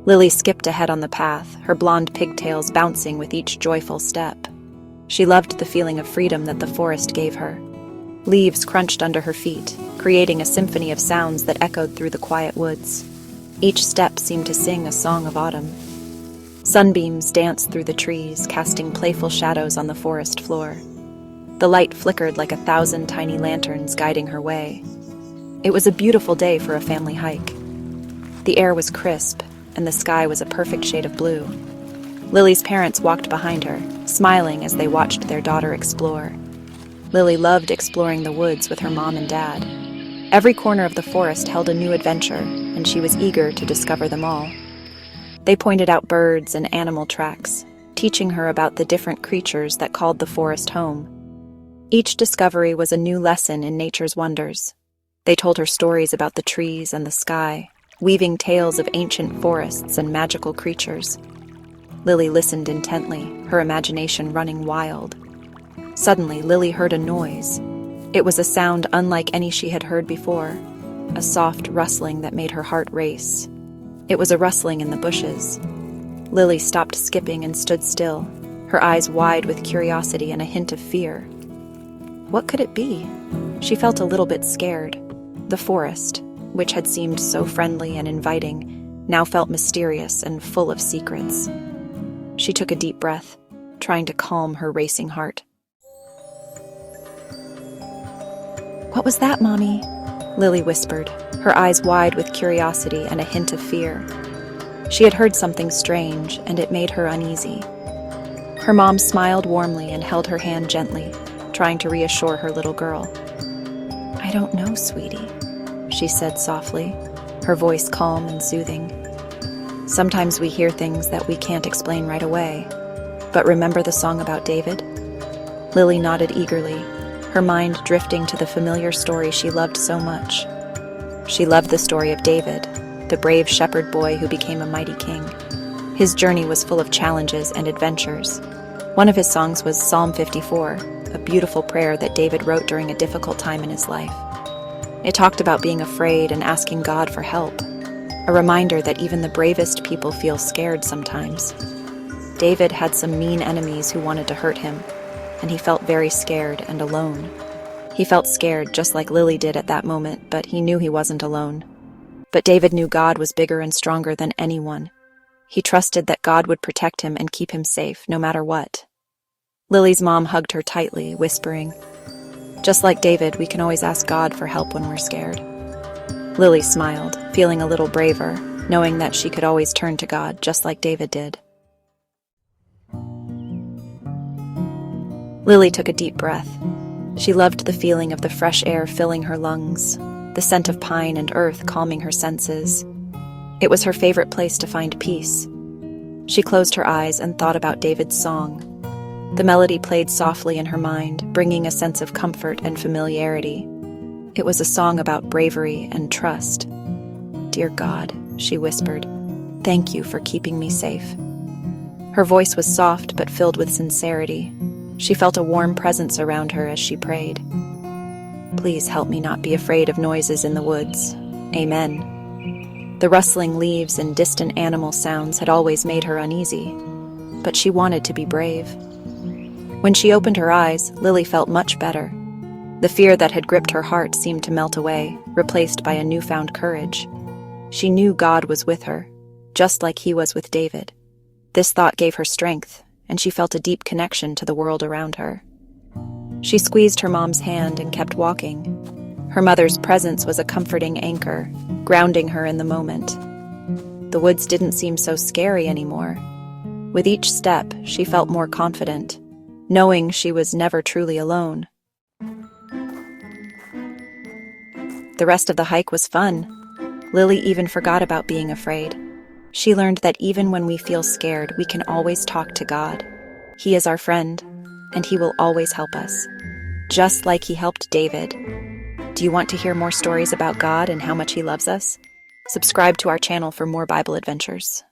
Lily skipped ahead on the path, her blonde pigtails bouncing with each joyful step. She loved the feeling of freedom that the forest gave her. Leaves crunched under her feet, creating a symphony of sounds that echoed through the quiet woods. Each step seemed to sing a song of autumn. Sunbeams danced through the trees, casting playful shadows on the forest floor. The light flickered like 1,000 tiny lanterns guiding her way. It was a beautiful day for a family hike. The air was crisp, and the sky was a perfect shade of blue. Lily's parents walked behind her, smiling as they watched their daughter explore. Lily loved exploring the woods with her mom and dad. Every corner of the forest held a new adventure, and she was eager to discover them all. They pointed out birds and animal tracks, teaching her about the different creatures that called the forest home. Each discovery was a new lesson in nature's wonders. They told her stories about the trees and the sky, weaving tales of ancient forests and magical creatures. Lily listened intently, her imagination running wild. Suddenly, Lily heard a noise. It was a sound unlike any she had heard before, a soft rustling that made her heart race. It was a rustling in the bushes. Lily stopped skipping and stood still, her eyes wide with curiosity and a hint of fear. What could it be? She felt a little bit scared. The forest, which had seemed so friendly and inviting, now felt mysterious and full of secrets. She took a deep breath, trying to calm her racing heart. "What was that, Mommy?" Lily whispered, her eyes wide with curiosity and a hint of fear. She had heard something strange, and it made her uneasy. Her mom smiled warmly and held her hand gently, trying to reassure her little girl. "I don't know, sweetie," she said softly, her voice calm and soothing. "Sometimes we hear things that we can't explain right away. But remember the song about David?" Lily nodded eagerly, her mind drifting to the familiar story she loved so much. She loved the story of David, the brave shepherd boy who became a mighty king. His journey was full of challenges and adventures. One of his songs was Psalm 54, a beautiful prayer that David wrote during a difficult time in his life. It talked about being afraid and asking God for help, a reminder that even the bravest people feel scared sometimes. David had some mean enemies who wanted to hurt him, and he felt very scared and alone. He felt scared just like Lily did at that moment, but he knew he wasn't alone. But David knew God was bigger and stronger than anyone. He trusted that God would protect him and keep him safe, no matter what. Lily's mom hugged her tightly, whispering, "Just like David, we can always ask God for help when we're scared." Lily smiled, feeling a little braver, knowing that she could always turn to God, just like David did. Lily took a deep breath. She loved the feeling of the fresh air filling her lungs, the scent of pine and earth calming her senses. It was her favorite place to find peace. She closed her eyes and thought about David's song. The melody played softly in her mind, bringing a sense of comfort and familiarity. It was a song about bravery and trust. "Dear God," she whispered, "thank you for keeping me safe." Her voice was soft but filled with sincerity. She felt a warm presence around her as she prayed. "Please help me not be afraid of noises in the woods. Amen." The rustling leaves and distant animal sounds had always made her uneasy, but she wanted to be brave. When she opened her eyes, Lily felt much better. The fear that had gripped her heart seemed to melt away, replaced by a newfound courage. She knew God was with her, just like he was with David. This thought gave her strength, and she felt a deep connection to the world around her. She squeezed her mom's hand and kept walking. Her mother's presence was a comforting anchor, grounding her in the moment. The woods didn't seem so scary anymore. With each step, she felt more confident, knowing she was never truly alone. The rest of the hike was fun. Lily even forgot about being afraid. She learned that even when we feel scared, we can always talk to God. He is our friend, and he will always help us, just like he helped David. Do you want to hear more stories about God and how much he loves us? Subscribe to our channel for more Bible adventures.